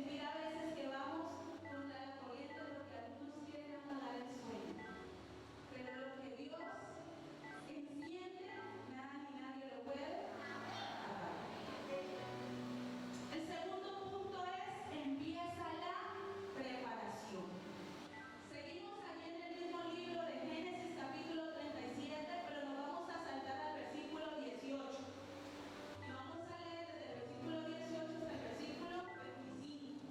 mira a veces que vamos contra la corriente porque algunos quieren apagar el sueño. Pero lo que Dios enciende, nada ni nadie lo puede apagar. El segundo punto es: empieza la preparación. Seguimos allí en el mismo libro de Génesis capítulo 37, pero nos vamos a saltar al versículo 18. Y vamos a leer desde el versículo 18 hasta el versículo 25.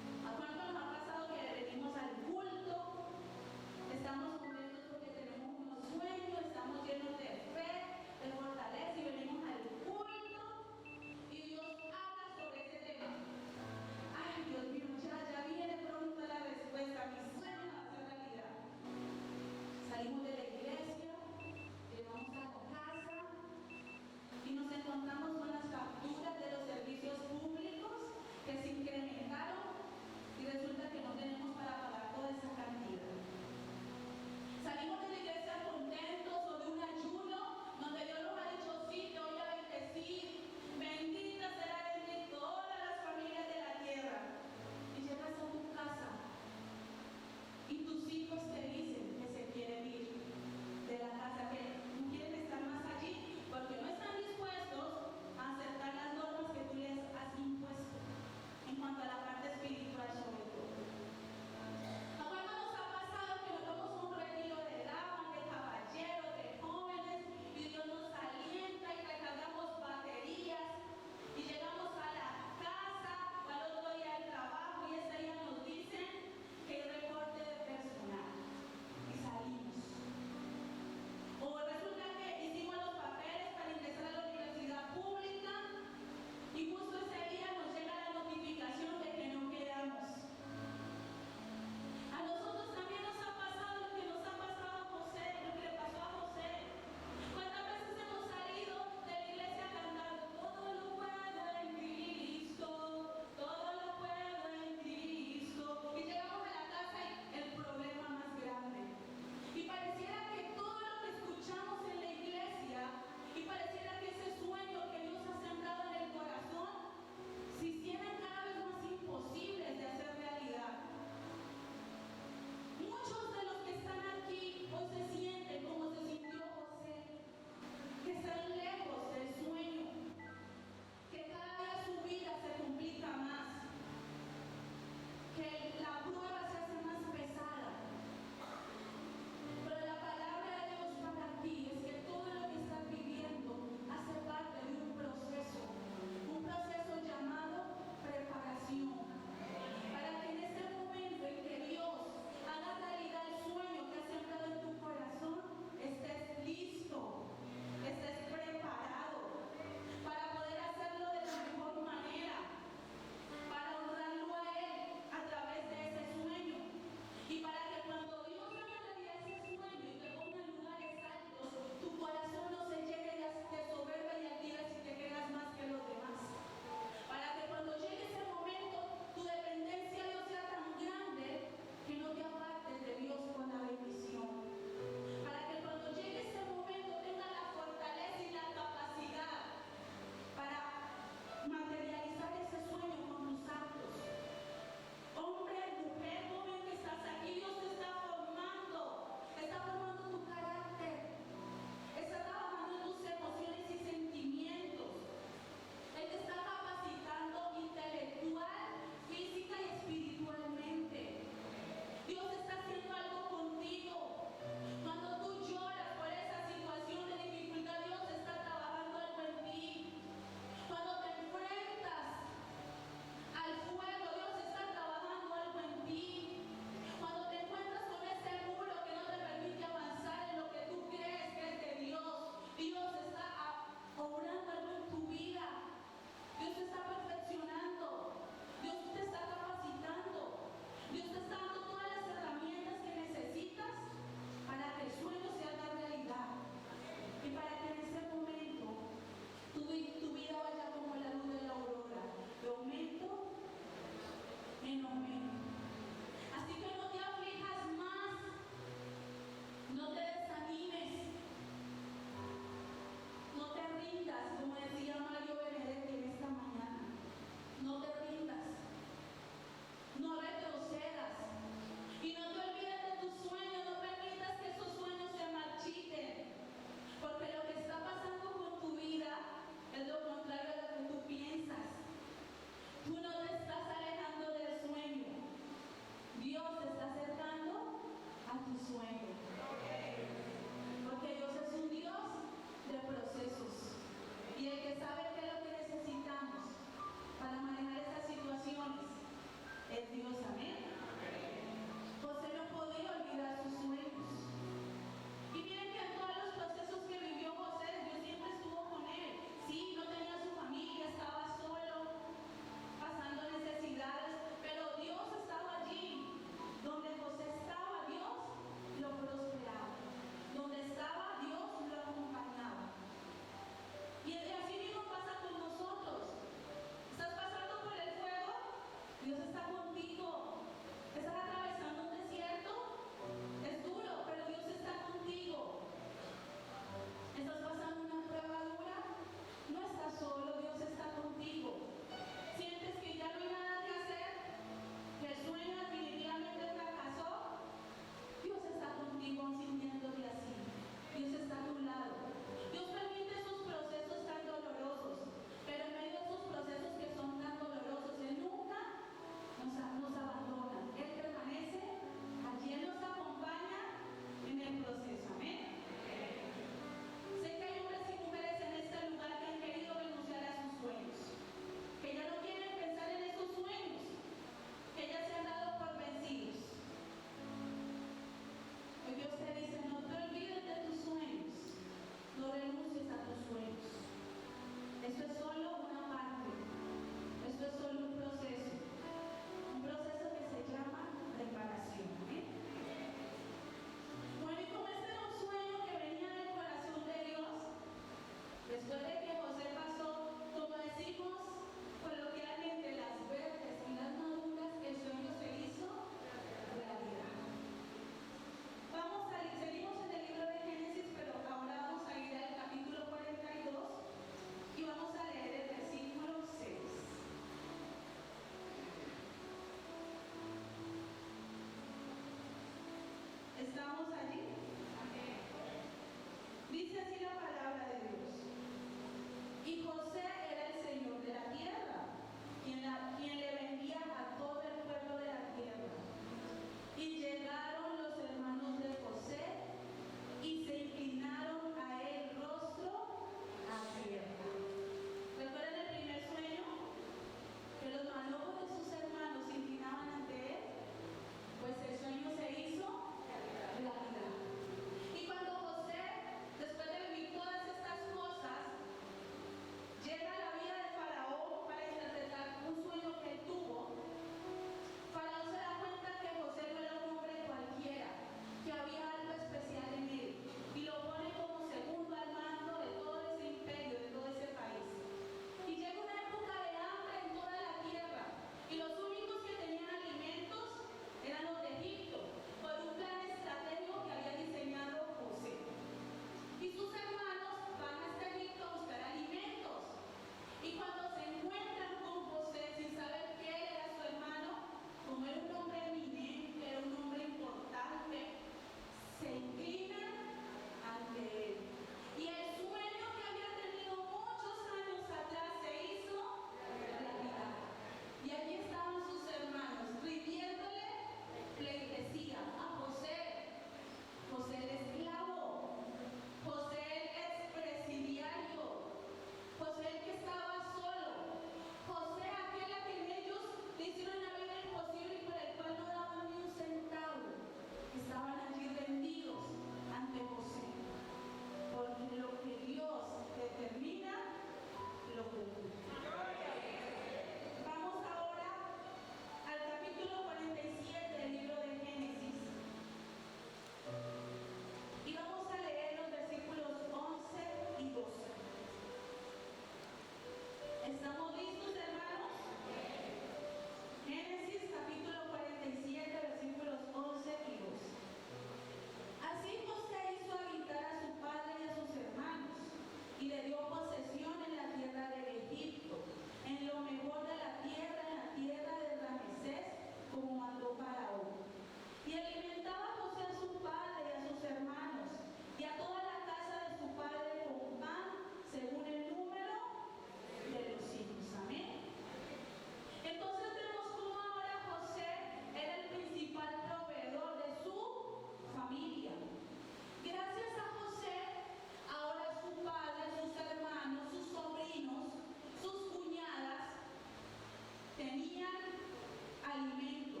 alimento,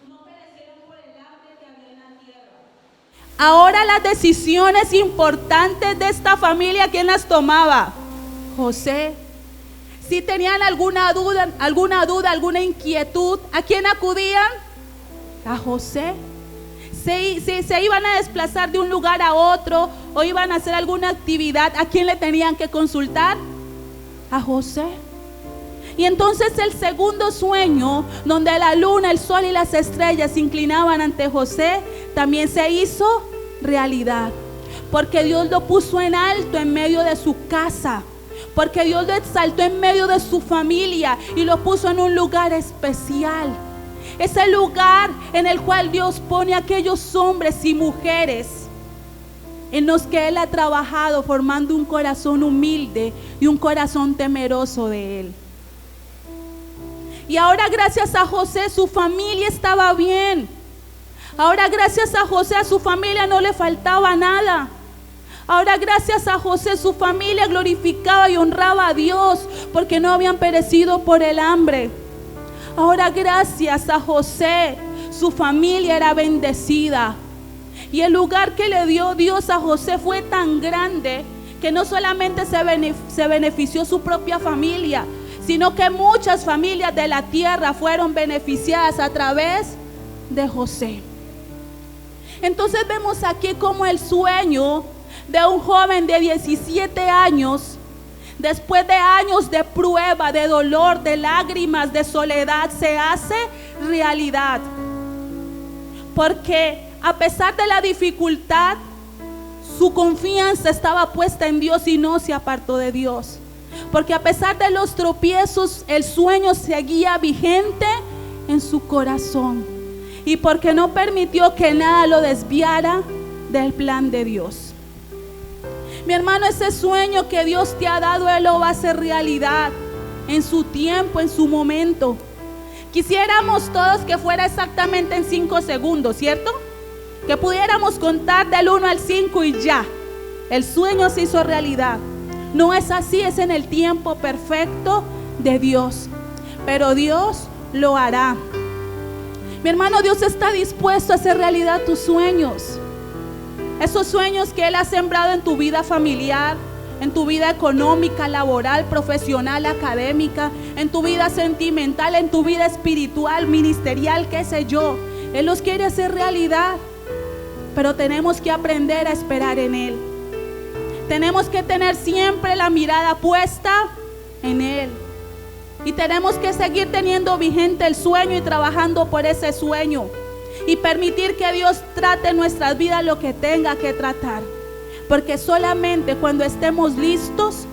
no perecieron por el hambre que había en la tierra. Ahora las decisiones importantes de esta familia, ¿quién las tomaba? José. Si tenían alguna duda, alguna inquietud, ¿a quién acudían? A José. Si se iban a desplazar de un lugar a otro o iban a hacer alguna actividad, ¿a quién le tenían que consultar? A José. Y entonces el segundo sueño, donde la luna, el sol y las estrellas se inclinaban ante José, también se hizo realidad. Porque Dios lo puso en alto en medio de su casa. Porque Dios lo exaltó en medio de su familia y lo puso en un lugar especial. Es el lugar en el cual Dios pone a aquellos hombres y mujeres en los que Él ha trabajado, formando un corazón humilde y un corazón temeroso de Él. Y ahora gracias a José su familia estaba bien. Ahora gracias a José a su familia no le faltaba nada. Ahora gracias a José su familia glorificaba y honraba a Dios porque no habían perecido por el hambre. Ahora gracias a José su familia era bendecida. Y el lugar que le dio Dios a José fue tan grande que no solamente se benefició su propia familia, sino que muchas familias de la tierra fueron beneficiadas a través de José. Entonces vemos aquí como el sueño de un joven de 17 años, después de años de prueba, de dolor, de lágrimas, de soledad, se hace realidad. Porque a pesar de la dificultad, su confianza estaba puesta en Dios y no se apartó de Dios. Porque a pesar de los tropiezos, el sueño seguía vigente en su corazón. Y porque no permitió que nada lo desviara del plan de Dios. Mi hermano, ese sueño que Dios te ha dado, Él lo va a hacer realidad en su tiempo, en su momento. Quisiéramos todos que fuera exactamente en 5 segundos, ¿cierto? Que pudiéramos contar del 1 al 5 y ya, el sueño se hizo realidad. No es así, es en el tiempo perfecto de Dios. Pero Dios lo hará. Mi hermano, Dios está dispuesto a hacer realidad tus sueños. Esos sueños que Él ha sembrado en tu vida familiar, en tu vida económica, laboral, profesional, académica, en tu vida sentimental, en tu vida espiritual, ministerial, qué sé yo. Él los quiere hacer realidad, pero tenemos que aprender a esperar en Él. Tenemos que tener siempre la mirada puesta en Él. Y tenemos que seguir teniendo vigente el sueño y trabajando por ese sueño. Y permitir que Dios trate en nuestras vidas lo que tenga que tratar. Porque solamente cuando estemos listos,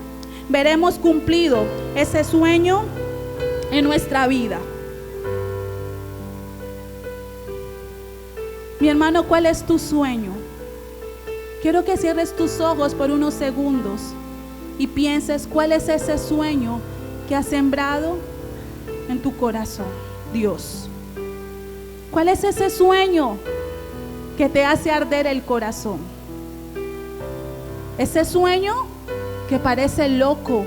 veremos cumplido ese sueño en nuestra vida. Mi hermano, ¿cuál es tu sueño? Quiero que cierres tus ojos por unos segundos y pienses cuál es ese sueño que has sembrado en tu corazón, Dios. ¿Cuál es ese sueño que te hace arder el corazón? Ese sueño que parece loco,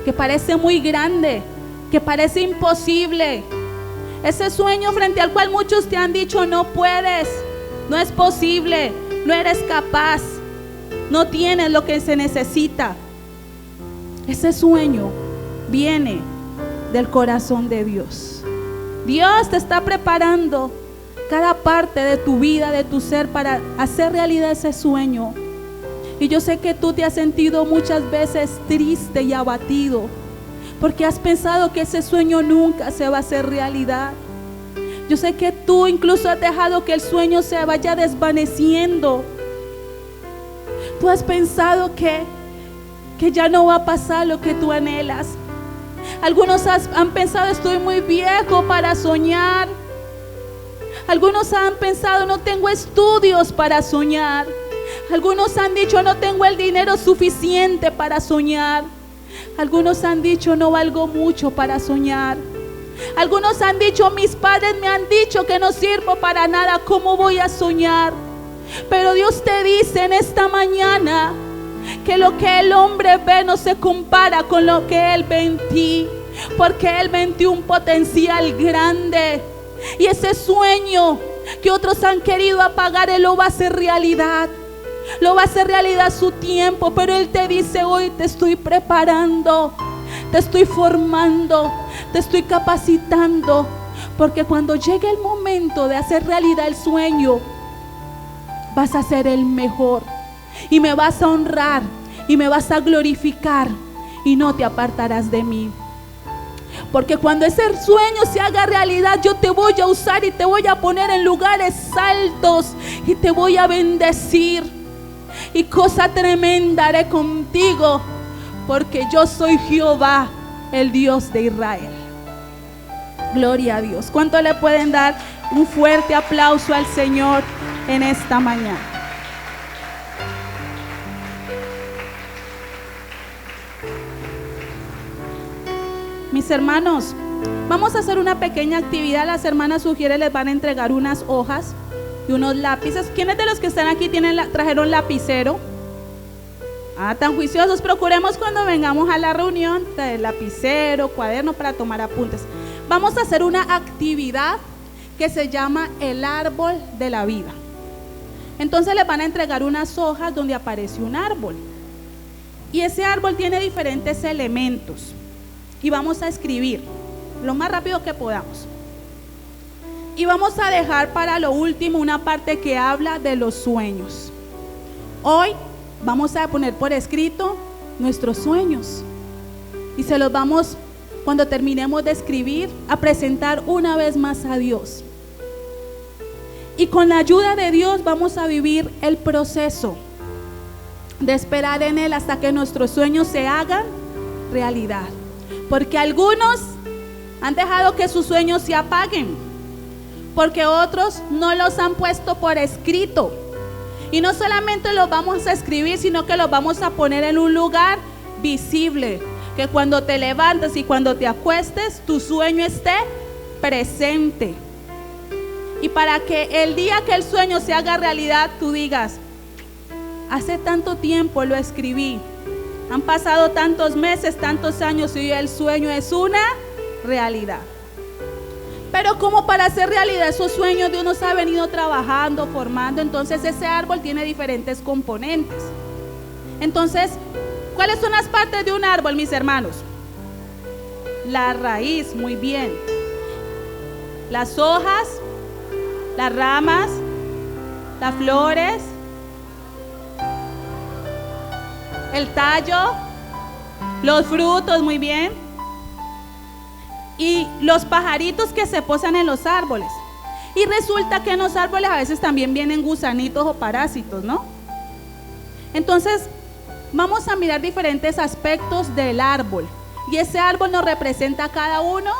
que parece muy grande, que parece imposible. Ese sueño frente al cual muchos te han dicho no puedes, no es posible, no eres capaz, no tienes lo que se necesita. Ese sueño viene del corazón de Dios. Dios te está preparando cada parte de tu vida, de tu ser, para hacer realidad ese sueño. Y yo sé que tú te has sentido muchas veces triste y abatido, porque has pensado que ese sueño nunca se va a hacer realidad. Yo sé que tú incluso has dejado que el sueño se vaya desvaneciendo. Tú has pensado que ya no va a pasar lo que tú anhelas. Algunos han pensado, estoy muy viejo para soñar. Algunos han pensado, no tengo estudios para soñar. Algunos han dicho, no tengo el dinero suficiente para soñar. Algunos han dicho, no valgo mucho para soñar. Algunos han dicho, mis padres me han dicho que no sirvo para nada, ¿cómo voy a soñar? Pero Dios te dice en esta mañana que lo que el hombre ve no se compara con lo que Él ve en ti, porque Él ve en ti un potencial grande. Y ese sueño que otros han querido apagar, Él lo va a hacer realidad. Lo va a hacer realidad su tiempo. Pero Él te dice hoy: te estoy preparando, te estoy formando, te estoy capacitando. Porque cuando llegue el momento de hacer realidad el sueño, vas a ser el mejor. Y me vas a honrar y me vas a glorificar. Y no te apartarás de mí. Porque cuando ese sueño se haga realidad, yo te voy a usar y te voy a poner en lugares altos y te voy a bendecir. Y cosa tremenda haré contigo, porque yo soy Jehová, el Dios de Israel. Gloria a Dios. ¿Cuánto le pueden dar un fuerte aplauso al Señor en esta mañana? Mis hermanos, vamos a hacer una pequeña actividad. Las hermanas sugieren les van a entregar unas hojas y unos lápices. ¿Quiénes de los que están aquí trajeron lapicero? Tan juiciosos. Procuremos cuando vengamos a la reunión traer lapicero, cuaderno para tomar apuntes. Vamos a hacer una actividad que se llama el árbol de la vida. Entonces les van a entregar unas hojas donde aparece un árbol. Y ese árbol tiene diferentes elementos. Y vamos a escribir lo más rápido que podamos. Y vamos a dejar para lo último una parte que habla de los sueños. Hoy vamos a poner por escrito nuestros sueños. Y se los vamos, cuando terminemos de escribir, a presentar una vez más a Dios. Y con la ayuda de Dios vamos a vivir el proceso de esperar en Él hasta que nuestros sueños se hagan realidad. Porque algunos han dejado que sus sueños se apaguen, porque otros no los han puesto por escrito. Y no solamente los vamos a escribir, sino que los vamos a poner en un lugar visible, que cuando te levantes y cuando te acuestes, tu sueño esté presente. Y para que el día que el sueño se haga realidad, tú digas: hace tanto tiempo lo escribí, han pasado tantos meses, tantos años, y el sueño es una realidad. Pero como para hacer realidad esos sueños, Dios nos ha venido trabajando, formando. Entonces ese árbol tiene diferentes componentes. Entonces, ¿cuáles son las partes de un árbol, mis hermanos? La raíz, muy bien. Las hojas, las ramas, las flores, el tallo, los frutos, muy bien. Y los pajaritos que se posan en los árboles. Y resulta que en los árboles a veces también vienen gusanitos o parásitos, ¿no? Entonces, vamos a mirar diferentes aspectos del árbol. Y ese árbol nos representa a cada uno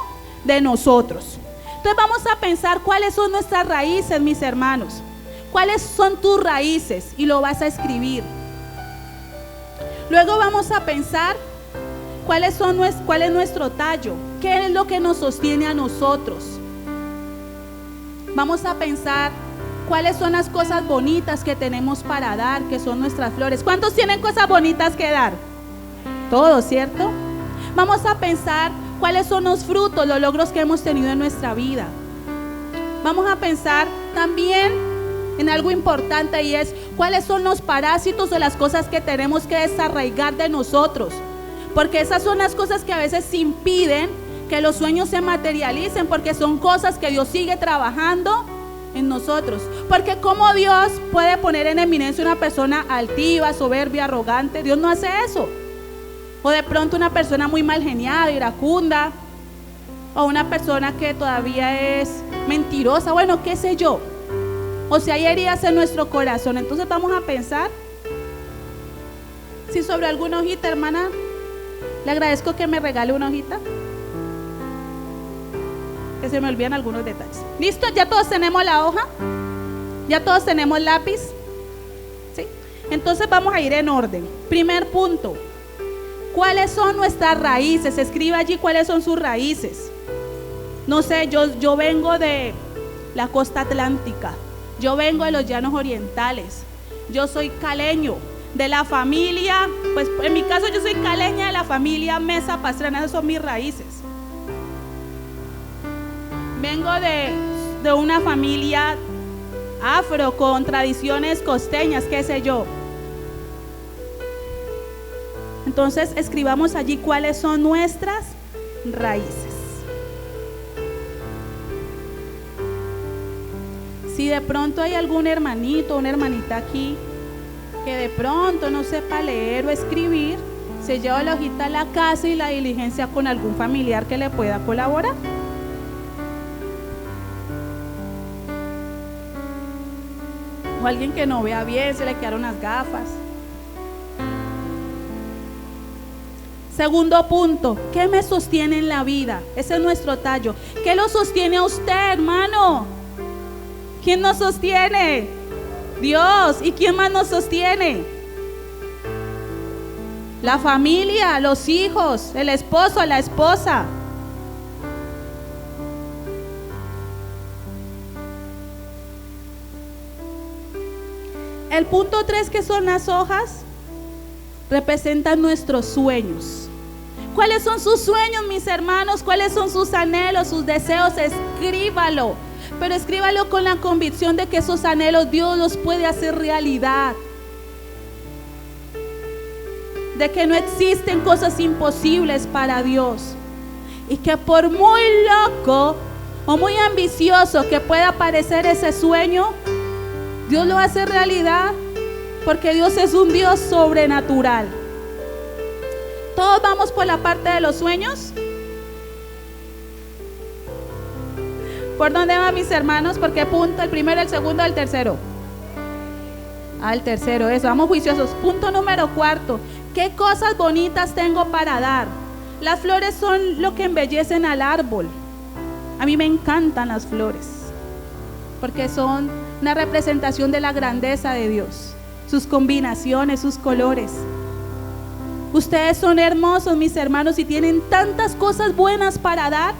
de nosotros. Entonces vamos a pensar cuáles son nuestras raíces, mis hermanos. ¿Cuáles son tus raíces? Y lo vas a escribir. Luego vamos a pensar cuál es nuestro tallo, qué es lo que nos sostiene a nosotros. Vamos a pensar cuáles son las cosas bonitas que tenemos para dar, que son nuestras flores. ¿Cuántos tienen cosas bonitas que dar? Todos, ¿cierto? Vamos a pensar cuáles son los frutos, los logros que hemos tenido en nuestra vida. Vamos a pensar también en algo importante, y es cuáles son los parásitos o las cosas que tenemos que desarraigar de nosotros, porque esas son las cosas que a veces impiden que los sueños se materialicen, porque son cosas que Dios sigue trabajando en nosotros. Porque como Dios puede poner en eminencia una persona altiva, soberbia, arrogante, Dios no hace eso. O de pronto una persona muy mal geniada, iracunda, o una persona que todavía es mentirosa, bueno, qué sé yo. O si hay heridas en nuestro corazón. Entonces vamos a pensar si sobre alguna hojita, hermana, le agradezco que me regale una hojita, que se me olvidan algunos detalles. ¿Listo? ¿Ya todos tenemos la hoja? ¿Ya todos tenemos lápiz? ¿Sí? Entonces vamos a ir en orden. Primer punto: ¿cuáles son nuestras raíces? Escriba allí cuáles son sus raíces. No sé, yo vengo de la costa atlántica. Yo vengo de los llanos orientales. Yo soy caleño, de la familia, pues en mi caso yo soy caleña de la familia Mesa Pastrana. Esas son mis raíces. Vengo de de una familia afro con tradiciones costeñas, qué sé yo. Entonces escribamos allí cuáles son nuestras raíces. Si de pronto hay algún hermanito o una hermanita aquí que de pronto no sepa leer o escribir, se lleva la hojita a la casa y la diligencia con algún familiar que le pueda colaborar. O alguien que no vea bien, se le quedaron las gafas. Segundo punto, ¿qué me sostiene en la vida? Ese es nuestro tallo. ¿Qué lo sostiene a usted, hermano? ¿Quién nos sostiene? Dios. ¿Y quién más nos sostiene? La familia, los hijos, el esposo, la esposa. El punto 3, que son las hojas, representan nuestros sueños. ¿Cuáles son sus sueños, mis hermanos? ¿Cuáles son sus anhelos, sus deseos? Escríbalo, pero escríbalo con la convicción de que esos anhelos Dios los puede hacer realidad. De que no existen cosas imposibles para Dios. Y que por muy loco o muy ambicioso que pueda parecer ese sueño, Dios lo hace realidad, porque Dios es un Dios sobrenatural. ¿Todos vamos por la parte de los sueños? ¿Por dónde van, mis hermanos? ¿Por qué punto? ¿El primero, el segundo, el tercero? El tercero, eso, vamos juiciosos. Punto número 4. ¿Qué cosas bonitas tengo para dar? Las flores son lo que embellecen al árbol. A mí me encantan las flores, porque son una representación de la grandeza de Dios, sus combinaciones, sus colores. Ustedes son hermosos, mis hermanos, y tienen tantas cosas buenas para dar.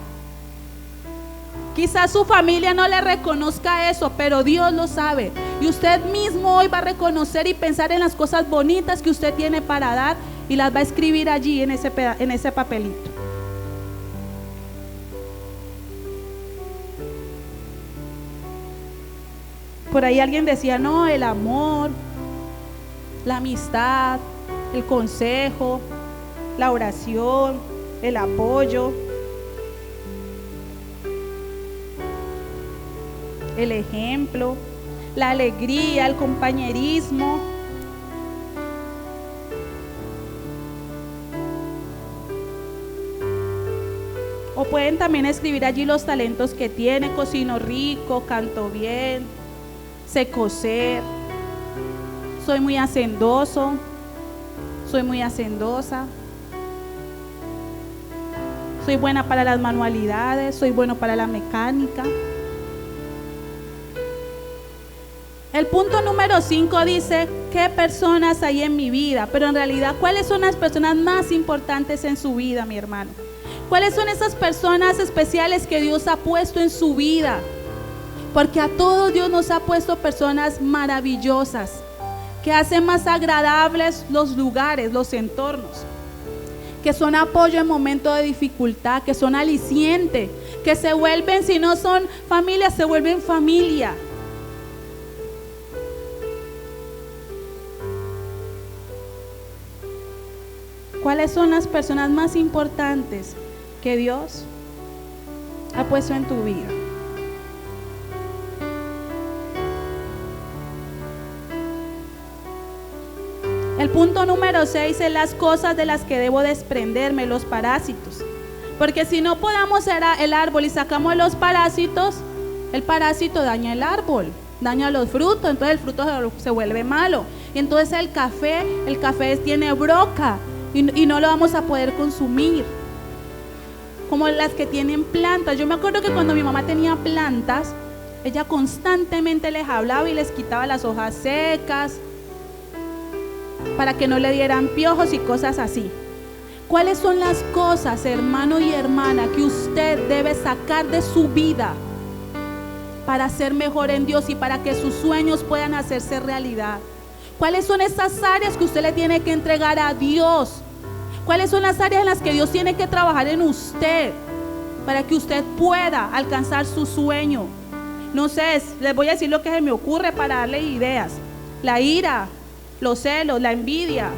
Quizás su familia no le reconozca eso, pero Dios lo sabe. Y usted mismo hoy va a reconocer y pensar en las cosas bonitas que usted tiene para dar y las va a escribir allí en ese papelito. Por ahí alguien decía, no, el amor, la amistad, el consejo, la oración, el apoyo, el ejemplo, la alegría, el compañerismo. O pueden también escribir allí los talentos que tiene: cocino rico, canto bien, sé coser, soy muy hacendoso, soy muy hacendosa, soy buena para las manualidades, soy bueno para la mecánica. El punto número 5 dice, ¿qué personas hay en mi vida? Pero en realidad, ¿cuáles son las personas más importantes en su vida, mi hermano? ¿Cuáles son esas personas especiales que Dios ha puesto en su vida? Porque a todos Dios nos ha puesto personas maravillosas, que hacen más agradables los lugares, los entornos, que son apoyo en momentos de dificultad, que son aliciente, que se vuelven, si no son familia, se vuelven familia. ¿Cuáles son las personas más importantes que Dios ha puesto en tu vida? El punto número 6 es las cosas de las que debo desprenderme, los parásitos. Porque si no podamos ser el árbol y sacamos los parásitos, el parásito daña el árbol, daña los frutos, entonces el fruto se vuelve malo. Y entonces el café tiene broca y no lo vamos a poder consumir. Como las que tienen plantas. Yo me acuerdo que cuando mi mamá tenía plantas, ella constantemente les hablaba y les quitaba las hojas secas para que no le dieran piojos y cosas así. ¿Cuáles son las cosas, hermano y hermana, que usted debe sacar de su vida para ser mejor en Dios y para que sus sueños puedan hacerse realidad? ¿Cuáles son esas áreas que usted le tiene que entregar a Dios? ¿Cuáles son las áreas en las que Dios tiene que trabajar en usted para que usted pueda alcanzar su sueño? No sé, les voy a decir lo que se me ocurre para darle ideas. La ira, los celos, la envidia,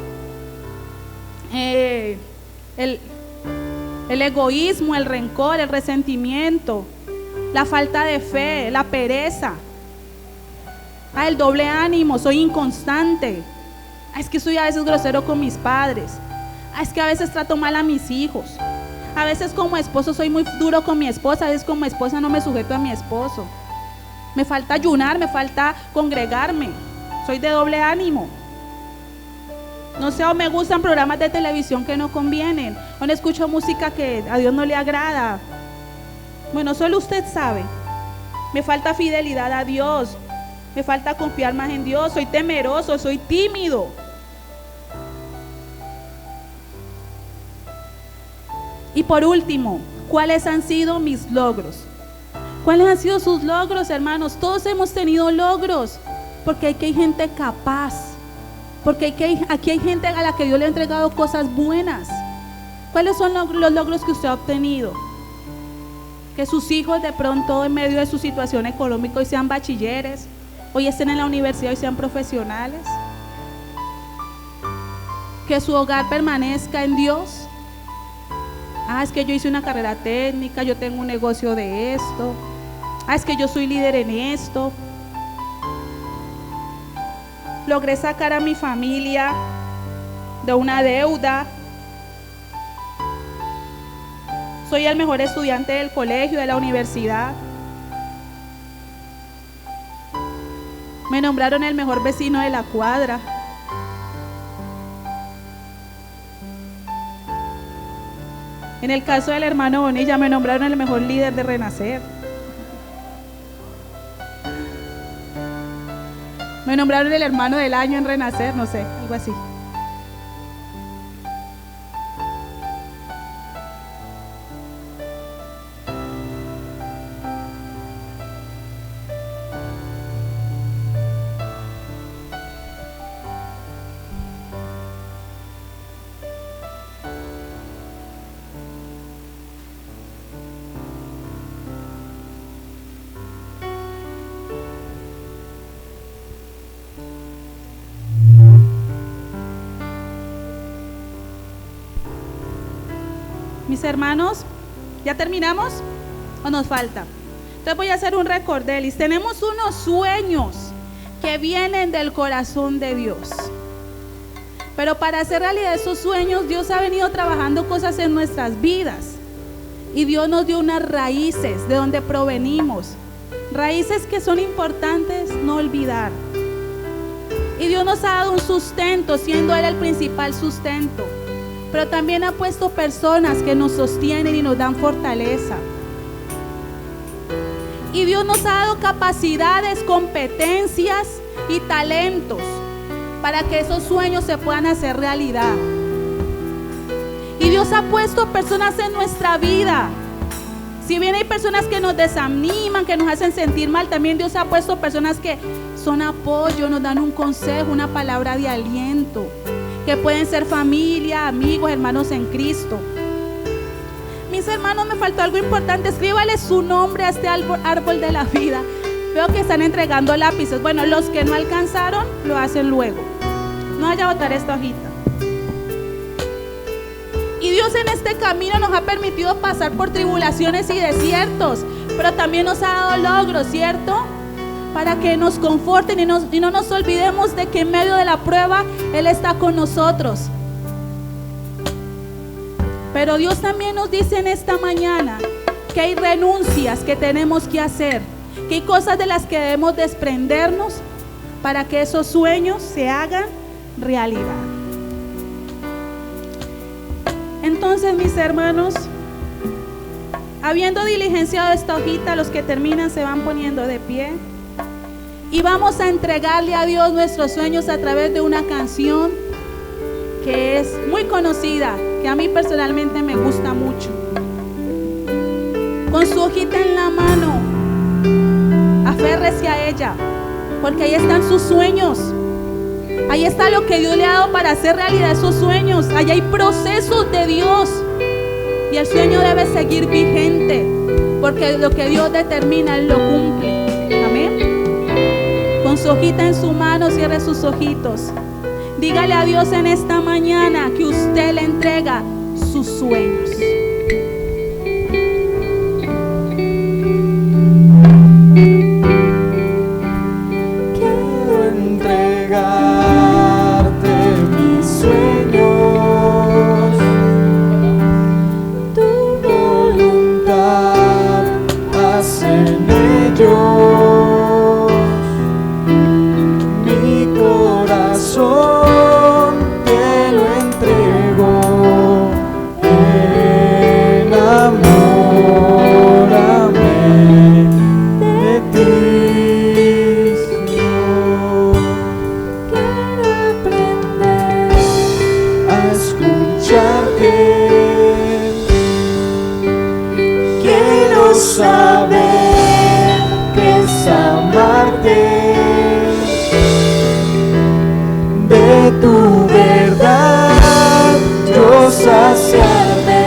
el egoísmo, el rencor, el resentimiento, la falta de fe, la pereza, el doble ánimo, soy inconstante, es que soy a veces grosero con mis padres, es que a veces trato mal a mis hijos, a veces como esposo soy muy duro con mi esposa, a veces como esposa no me sujeto a mi esposo, me falta ayunar, me falta congregarme, soy de doble ánimo. No sé, o me gustan programas de televisión que no convienen, o no escucho música que a Dios no le agrada. Bueno, solo usted sabe. Me falta fidelidad a Dios, me falta confiar más en Dios, soy temeroso, soy tímido. Y por último, ¿cuáles han sido mis logros? ¿Cuáles han sido sus logros, hermanos? Todos hemos tenido logros, porque aquí hay gente capaz. Porque aquí hay gente a la que Dios le ha entregado cosas buenas. ¿Cuáles son los logros que usted ha obtenido? Que sus hijos de pronto en medio de su situación económica hoy sean bachilleres, hoy estén en la universidad, hoy sean profesionales. Que su hogar permanezca en Dios. Es que yo hice una carrera técnica, yo tengo un negocio de esto. Es que yo soy líder en esto. Logré sacar a mi familia de una deuda. Soy el mejor estudiante del colegio, de la universidad. Me nombraron el mejor vecino de la cuadra. En el caso del hermano Bonilla, me nombraron el mejor líder de Renacer. Me nombraron el hermano del año en Renacer, no sé, algo así. Mis hermanos, ¿ya terminamos o nos falta? Entonces voy a hacer un recordelis. Tenemos unos sueños que vienen del corazón de Dios. Pero para hacer realidad esos sueños, Dios ha venido trabajando cosas en nuestras vidas. Y Dios nos dio unas raíces de donde provenimos. Raíces que son importantes no olvidar. Y Dios nos ha dado un sustento, siendo Él el principal sustento. Pero también ha puesto personas que nos sostienen y nos dan fortaleza. Y Dios nos ha dado capacidades, competencias y talentos para que esos sueños se puedan hacer realidad. Y Dios ha puesto personas en nuestra vida. Si bien hay personas que nos desaniman, que nos hacen sentir mal, también Dios ha puesto personas que son apoyo, nos dan un consejo, una palabra de aliento. Que pueden ser familia, amigos, hermanos en Cristo. Mis hermanos, me faltó algo importante. Escríbale su nombre a este árbol de la vida. Veo que están entregando lápices. Bueno, los que no alcanzaron, lo hacen luego. No vaya a botar esta hojita. Y Dios en este camino nos ha permitido pasar por tribulaciones y desiertos, pero también nos ha dado logros, ¿cierto? Para que nos conforten y no nos olvidemos de que en medio de la prueba Él está con nosotros. Pero Dios también nos dice en esta mañana que hay renuncias que tenemos que hacer, que hay cosas de las que debemos desprendernos para que esos sueños se hagan realidad. Entonces, mis hermanos, habiendo diligenciado esta hojita, los que terminan se van poniendo de pie. Y vamos a entregarle a Dios nuestros sueños a través de una canción que es muy conocida, que a mí personalmente me gusta mucho. Con su hojita en la mano, aférrese a ella, porque ahí están sus sueños. Ahí está lo que Dios le ha dado para hacer realidad esos sueños. Ahí hay procesos de Dios. Y el sueño debe seguir vigente, porque lo que Dios determina, Él lo cumple. su hojita en su mano, cierre sus ojitos. Dígale a Dios en esta mañana que usted le entrega sus sueños. Quiero entregarte mis sueños, tu voluntad haz en ellos. Mi corazón te lo entrego, enamórame de ti, Señor. Quiero aprender a escucharte, quiero saber que es amarte, de tu verdad yo saciarme,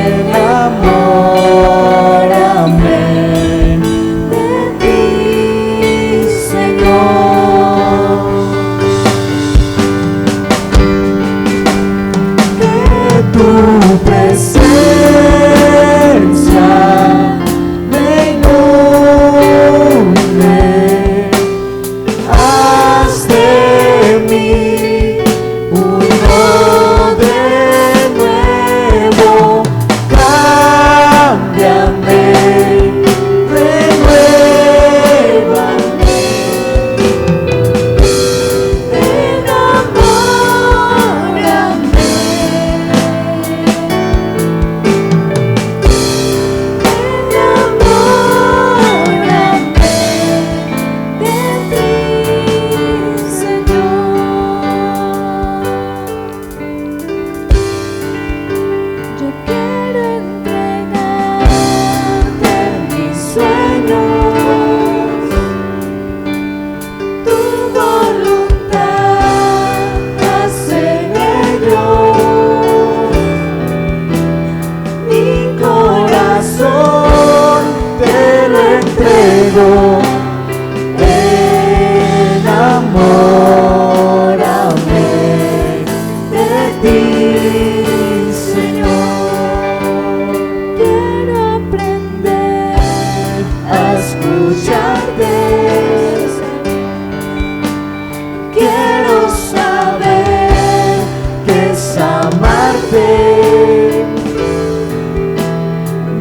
enamórame de ti, Señor. Que tu presencia me inunde, haz de mí uno de nuevo, cámbiame, renuévame, enamórame, de ti, Señor. Yo quiero entregarte mis sueños, tu voluntad haz en ellos. Mi corazón te lo entrego, enamórame de ti, Señor. Quiero aprender a escucharte, quiero saber que es amarte,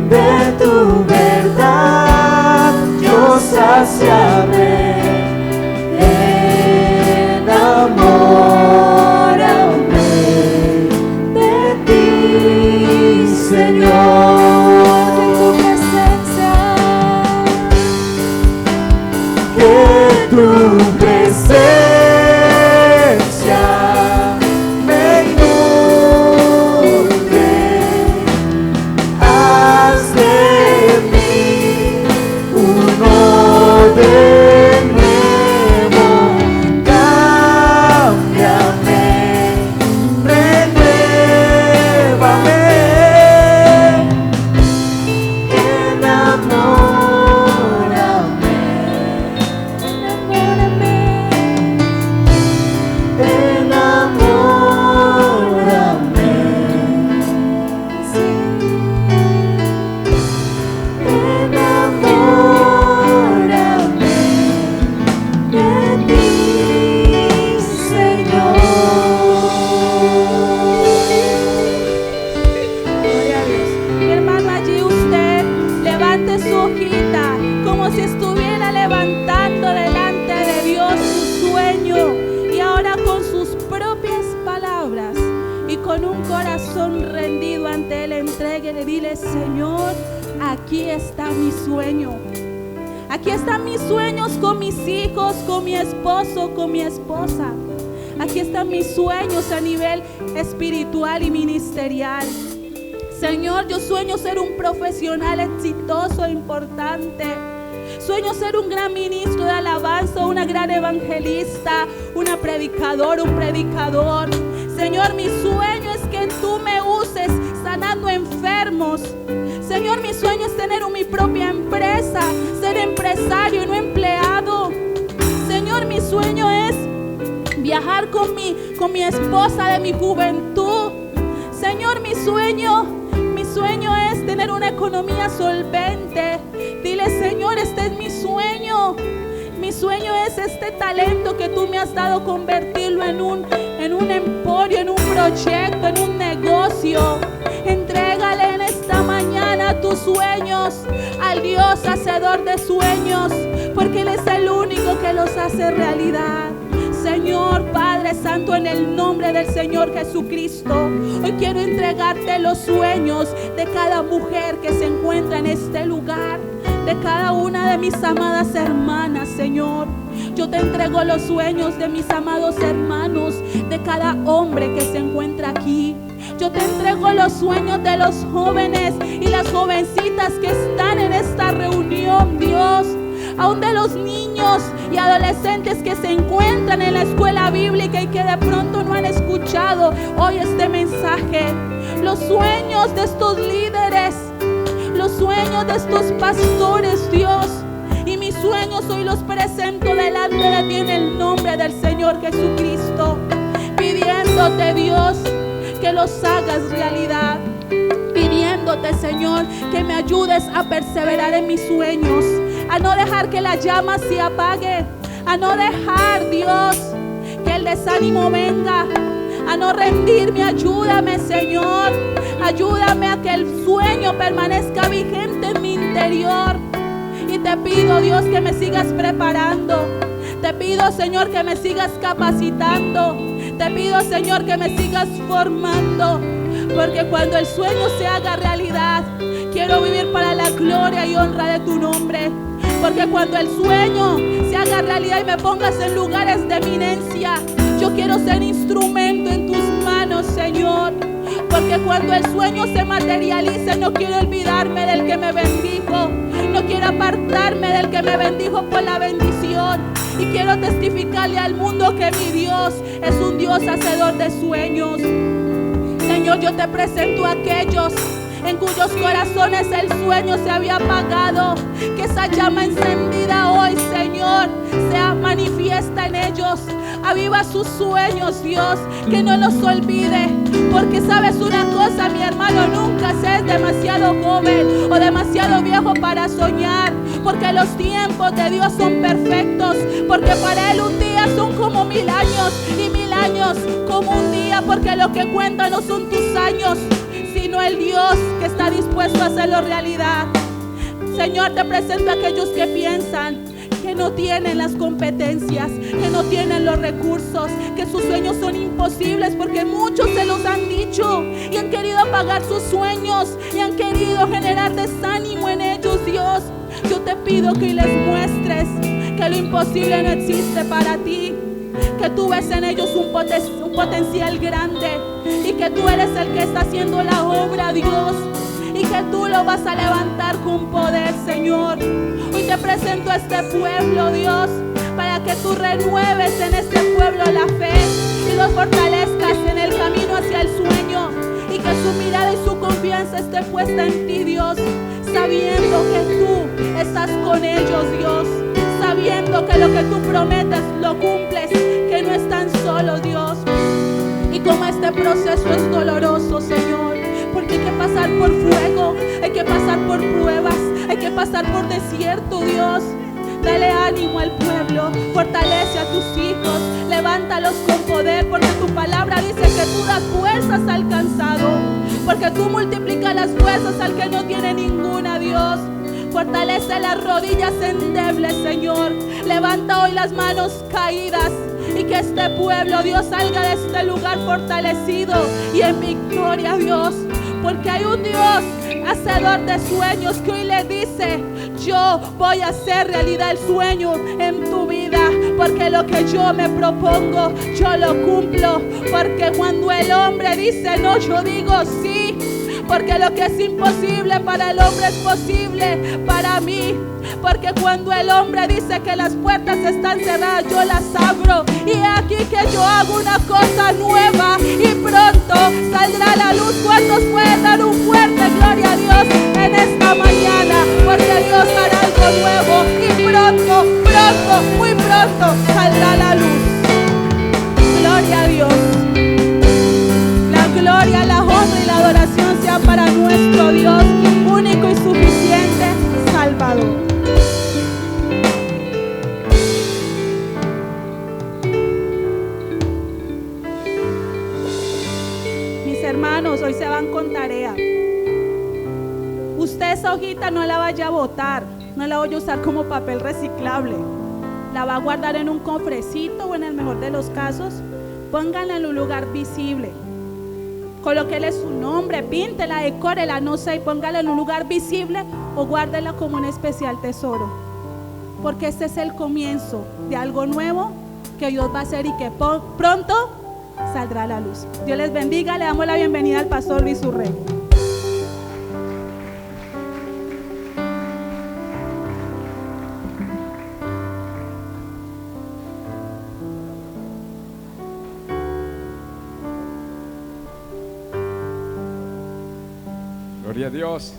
de tu verdad yo saciarme, enamórame de ti, Señor. En tu presencia, que tu presencia me inunde, haz de mí uno de nuevo, cámbiame, renuévame, enamórame, enamórame, sí, enamórame de ti, Señor. Gloria a Dios. Mi hermano, allí usted levante su hojita como si estuviera levantando delante de Dios su sueño, y ahora con sus propias palabras y con un corazón rendido ante Él, entréguele, dile: Señor, aquí está mi sueño. Aquí están mis sueños con mis hijos, con mi esposo, con mi esposa. Aquí están mis sueños a nivel espiritual y ministerial. Señor, yo sueño ser un profesional exitoso e importante. Sueño ser un gran ministro de alabanza, una gran evangelista, una predicadora, un predicador. Señor, mi sueño es que tú me uses sanando enfermos. Señor, mi sueño es tener mi propia empresa, ser empresario y no empleado sueño es viajar con mi esposa de mi juventud. Señor, mi sueño es tener una economía solvente. Dile, Señor, este es mi sueño. Mi sueño es este talento que tú me has dado, convertirlo en un emporio, en un proyecto, en un negocio. Entrégale en esta mañana tus sueños al Dios hacedor de sueños, porque Él es el único que los hace realidad. Señor Padre Santo, en el nombre del Señor Jesucristo, hoy quiero entregarte los sueños de cada mujer que se encuentra en este lugar, de cada una de mis amadas hermanas, Señor. Yo te entrego los sueños de mis amados hermanos, de cada hombre que se encuentra aquí. Yo te entrego los sueños de los jóvenes y las jovencitas que están en esta reunión, Dios. Aún de los niños y adolescentes que se encuentran en la escuela bíblica y que de pronto no han escuchado hoy este mensaje. Los sueños de estos líderes, los sueños de estos pastores, Dios. Y mis sueños hoy los presento delante de ti en el nombre del Señor Jesucristo, pidiéndote, Dios, que los hagas realidad. Pidiéndote, Señor, que me ayudes a perseverar en mis sueños, a no dejar que la llama se apague, a no dejar, Dios, que el desánimo venga, a no rendirme. Ayúdame, Señor, ayúdame a que el sueño permanezca vigente en mi interior. Y te pido, Dios, que me sigas preparando. Te pido, Señor, que me sigas capacitando. Te pido, Señor, que me sigas formando, porque cuando el sueño se haga realidad, quiero vivir para la gloria y honra de tu nombre. Porque cuando el sueño se haga realidad y me pongas en lugares de eminencia, yo quiero ser instrumento en tus manos, Señor. Porque cuando el sueño se materialice, no quiero olvidarme del que me bendijo. No quiero apartarme del que me bendijo por la bendición. Y quiero testificarle al mundo que mi Dios es un Dios hacedor de sueños. Señor, yo te presento a aquellos en cuyos corazones el sueño se había apagado. Que esa llama encendida hoy, Señor, sea manifiesta en ellos. Aviva sus sueños, Dios, que no los olvide. Porque sabes una cosa, mi hermano, nunca seas demasiado joven o demasiado viejo para soñar. Porque los tiempos de Dios son perfectos. Porque para Él un día son como 1000 años y 1000 años como un día. Porque lo que cuenta no son tus años, sino el Dios que está dispuesto a hacerlo realidad. Señor, te presento a aquellos que piensan que no tienen las competencias, que no tienen los recursos, que sus sueños son imposibles, porque muchos se los han dicho y han querido apagar sus sueños y han querido generar desánimo en ellos, Dios. Yo te pido que les muestres que lo imposible no existe para ti, que tú ves en ellos un potencial grande y que tú eres el que está haciendo la obra, Dios, y que tú lo vas a levantar con poder, Señor. Hoy te presento a este pueblo, Dios, para que tú renueves en este pueblo la fe y los fortalezcas en el camino hacia el sueño, y que su mirada y su confianza esté puesta en ti, Dios, sabiendo que tú estás con ellos, Dios, sabiendo que lo que tú prometes lo cumples, que no están solos, Dios. Y como este proceso es doloroso, Señor, porque hay que pasar por fuego, hay que pasar por pruebas, hay que pasar por desierto, Dios. Dale ánimo al pueblo, fortalece a tus hijos, levántalos con poder, porque tu palabra dice que tú das fuerzas al cansado, porque tú multiplicas las fuerzas al que no tiene ninguna, Dios. Fortalece las rodillas endebles, Señor. Levanta hoy las manos caídas y que este pueblo, Dios, salga de este lugar fortalecido y en victoria, Dios. Porque hay un Dios hacedor de sueños que hoy le dice: yo voy a hacer realidad el sueño en tu vida, porque lo que yo me propongo, yo lo cumplo. Porque cuando el hombre dice no, yo digo sí. Porque lo que es imposible para el hombre es posible para mí. Porque cuando el hombre dice que las puertas están cerradas, yo las abro. Y aquí que yo hago una cosa nueva y pronto saldrá la luz. ¿Cuántos pueden dar un fuerte gloria a Dios en esta mañana? Porque Dios hará algo nuevo y pronto, muy pronto saldrá la chiquita no la vaya a botar, no la vaya a usar como papel reciclable. La va a guardar en un cofrecito o en el mejor de los casos, pónganla en un lugar visible. Colóquele su nombre, píntela, decórela, no sé, y póngala en un lugar visible o guárdela como un especial tesoro. Porque este es el comienzo de algo nuevo que Dios va a hacer y que pronto saldrá a la luz. Dios les bendiga, le damos la bienvenida al pastor Luis Urrego. Gloria a Dios.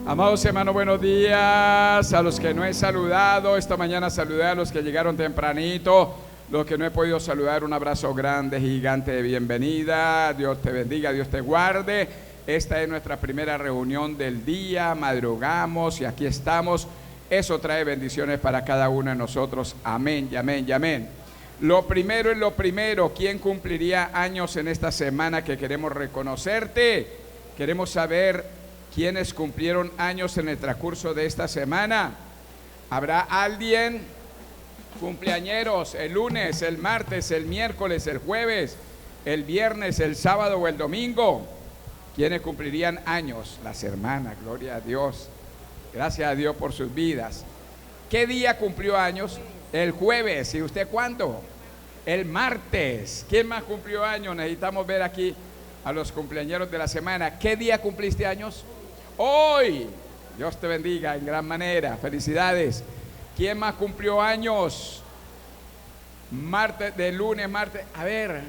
Amados hermanos, buenos días. A los que no he saludado, esta mañana saludé a los que llegaron tempranito. Los que no he podido saludar, un abrazo grande, gigante de bienvenida. Dios te bendiga, Dios te guarde. Esta es nuestra primera reunión del día. Madrugamos y aquí estamos. Eso trae bendiciones para cada uno de nosotros. Amén y amén y amén. Lo primero es lo primero. ¿Quién cumpliría años en esta semana que queremos reconocerte? Queremos saber quiénes cumplieron años en el transcurso de esta semana. ¿Habrá alguien cumpleañeros el lunes, el martes, el miércoles, el jueves, el viernes, el sábado o el domingo? ¿Quiénes cumplirían años? Las hermanas, gloria a Dios. Gracias a Dios por sus vidas. ¿Qué día cumplió años? El jueves. ¿Y usted cuándo? El martes. ¿Quién más cumplió años? Necesitamos ver aquí a los cumpleañeros de la semana. ¿Qué día cumpliste años? Hoy. Dios te bendiga en gran manera. Felicidades. ¿Quién más cumplió años? Martes, de lunes, martes. A ver,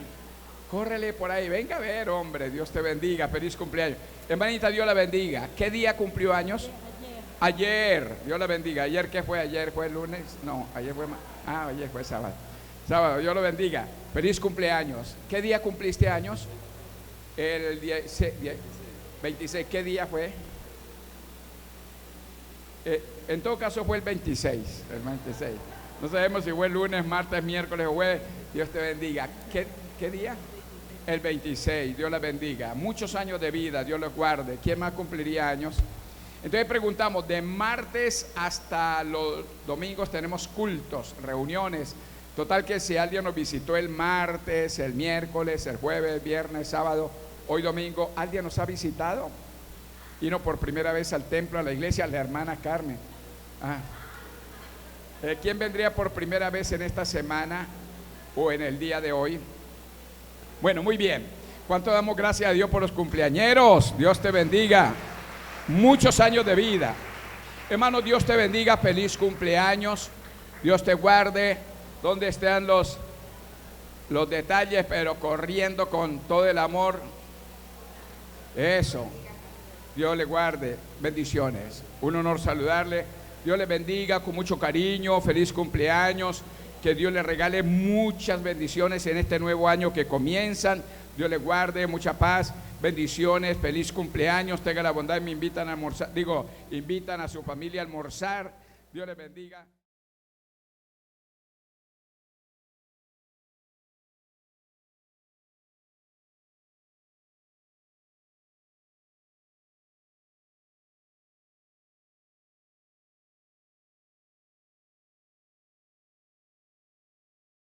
córrele por ahí. Venga a ver, hombre. Dios te bendiga. Feliz cumpleaños. Hermanita, Dios la bendiga. ¿Qué día cumplió años? Ayer. Dios la bendiga. ¿Ayer qué fue? ¿Ayer fue el lunes? No, ayer fue... ayer fue sábado. Sábado, Dios lo bendiga. Feliz cumpleaños. ¿Qué día cumpliste años? El 26, ¿qué día fue? En todo caso fue el 26, el 26. No sabemos si fue el lunes, martes, miércoles o jueves. Dios te bendiga. ¿Qué día? El 26, Dios la bendiga. Muchos años de vida, Dios los guarde. ¿Quién más cumpliría años? Entonces preguntamos, de martes hasta los domingos tenemos cultos, reuniones. Total que si alguien nos visitó el martes, el miércoles, el jueves, viernes, sábado, hoy domingo, ¿alguien nos ha visitado? Vino por primera vez al templo, a la iglesia, la hermana Carmen. ¿Quién vendría por primera vez en esta semana o en el día de hoy? Bueno, muy bien. ¿Cuánto damos gracias a Dios por los cumpleañeros? Dios te bendiga. Muchos años de vida. Hermano, Dios te bendiga. Feliz cumpleaños. Dios te guarde. ¿Dónde están los detalles? Pero corriendo con todo el amor. Eso. Dios le guarde. Bendiciones. Un honor saludarle. Dios le bendiga con mucho cariño. Feliz cumpleaños. Que Dios le regale muchas bendiciones en este nuevo año que comienzan. Dios le guarde, mucha paz, bendiciones, feliz cumpleaños. Tenga la bondad y me invitan a almorzar. Invitan a su familia a almorzar. Dios le bendiga.